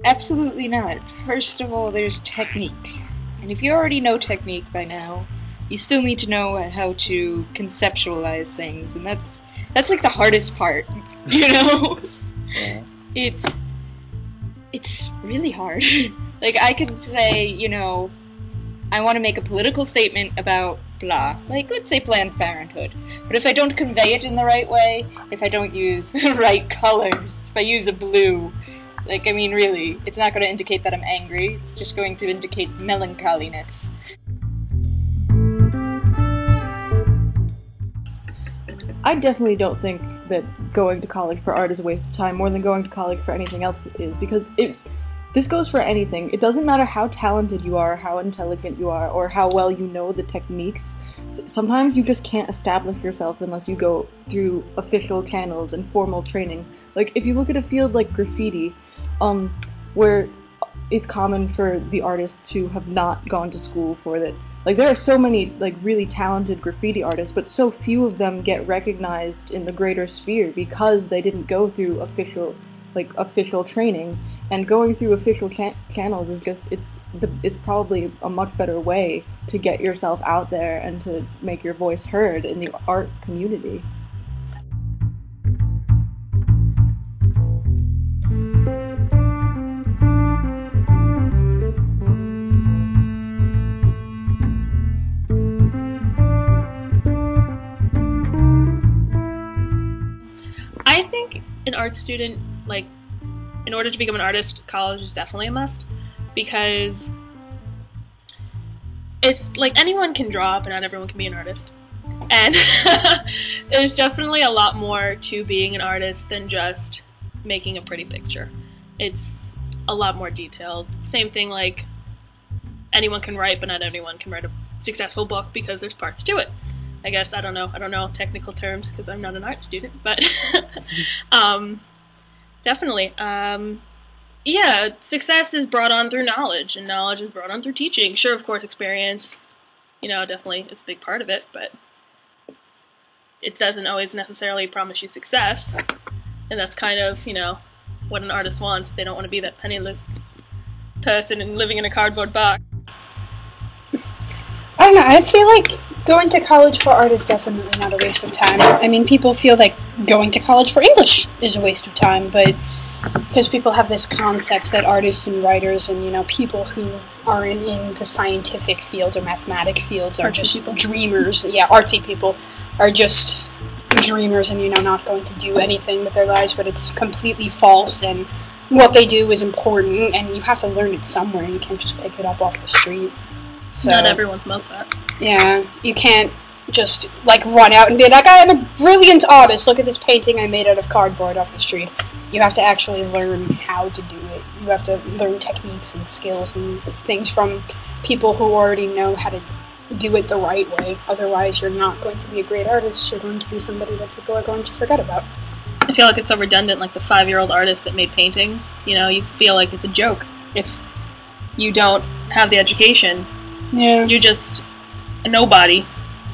Absolutely not. First of all, there's technique. And if you already know technique by now, you still need to know how to conceptualize things, and that's like the hardest part, you know? Yeah. It's really hard. Like, I could say, you know, I want to make a political statement about blah, like, let's say Planned Parenthood. But if I don't convey it in the right way, if I don't use the right colors, if I use a blue, like, I mean, really, it's not going to indicate that I'm angry, it's just going to indicate melancholiness. I definitely don't think that going to college for art is a waste of time more than going to college for anything else is, because this goes for anything. It doesn't matter how talented you are, how intelligent you are, or how well you know the techniques. Sometimes you just can't establish yourself unless you go through official channels and formal training. Like, if you look at a field like graffiti, where it's common for the artists to have not gone to school for it. Like, there are so many, like, really talented graffiti artists, but so few of them get recognized in the greater sphere because they didn't go through official training. And going through official channels is just, it's probably a much better way to get yourself out there and to make your voice heard in the art community. I think an art student, like, in order to become an artist, college is definitely a must, because it's like anyone can draw, but not everyone can be an artist. And there's definitely a lot more to being an artist than just making a pretty picture. It's a lot more detailed. Same thing, like, anyone can write, but not anyone can write a successful book because there's parts to it. I guess, I don't know technical terms because I'm not an art student, but definitely. Yeah, success is brought on through knowledge, and knowledge is brought on through teaching. Sure, of course, experience, you know, definitely is a big part of it, but it doesn't always necessarily promise you success, and that's kind of, you know, what an artist wants. They don't want to be that penniless person and living in a cardboard box. I don't know, I feel like going to college for art is definitely not a waste of time. I mean, people feel like going to college for English is a waste of time, but because people have this concept that artists and writers and, you know, people who are in the scientific fields or mathematic fields are just dreamers. Yeah, artsy people are just dreamers and, you know, not going to do anything with their lives, but it's completely false, and what they do is important, and you have to learn it somewhere. You can't just pick it up off the street. So, not everyone's Mozart. Yeah, you can't just, like, run out and be like, I am a brilliant artist, look at this painting I made out of cardboard off the street. You have to actually learn how to do it. You have to learn techniques and skills and things from people who already know how to do it the right way. Otherwise, you're not going to be a great artist. You're going to be somebody that people are going to forget about. I feel like it's so redundant, like the 5-year-old artist that made paintings. You know, you feel like it's a joke if you don't have the education. Yeah. You're just a nobody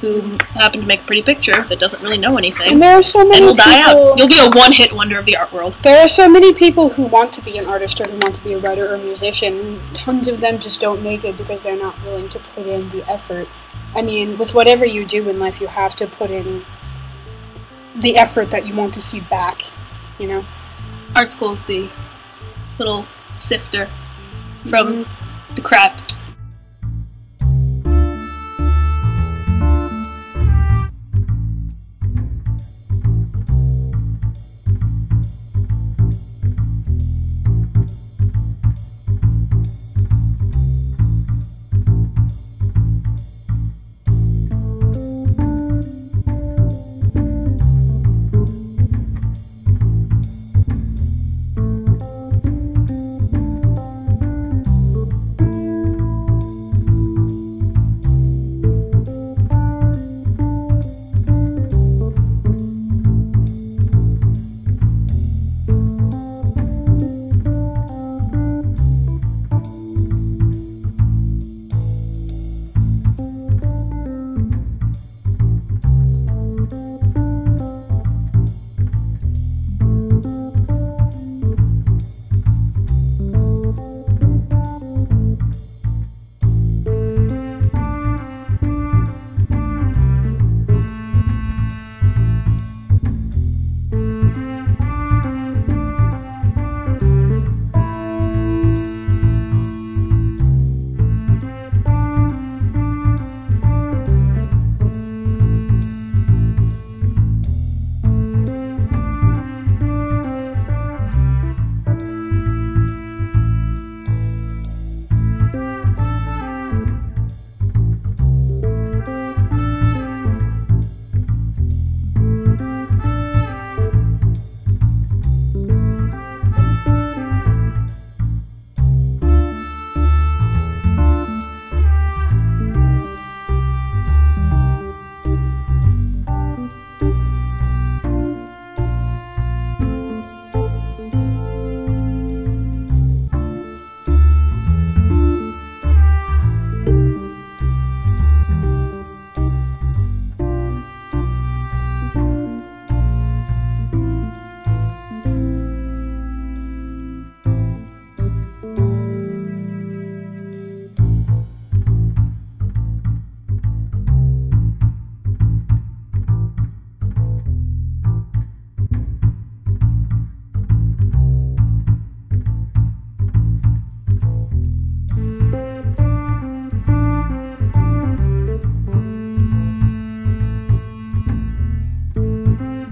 who happened to make a pretty picture that doesn't really know anything. And there are so many and will die people, out. You'll be a one-hit wonder of the art world. There are so many people who want to be an artist or who want to be a writer or a musician, and tons of them just don't make it because they're not willing to put in the effort. I mean, with whatever you do in life, you have to put in the effort that you want to see back, you know? Art school's the little sifter from the crap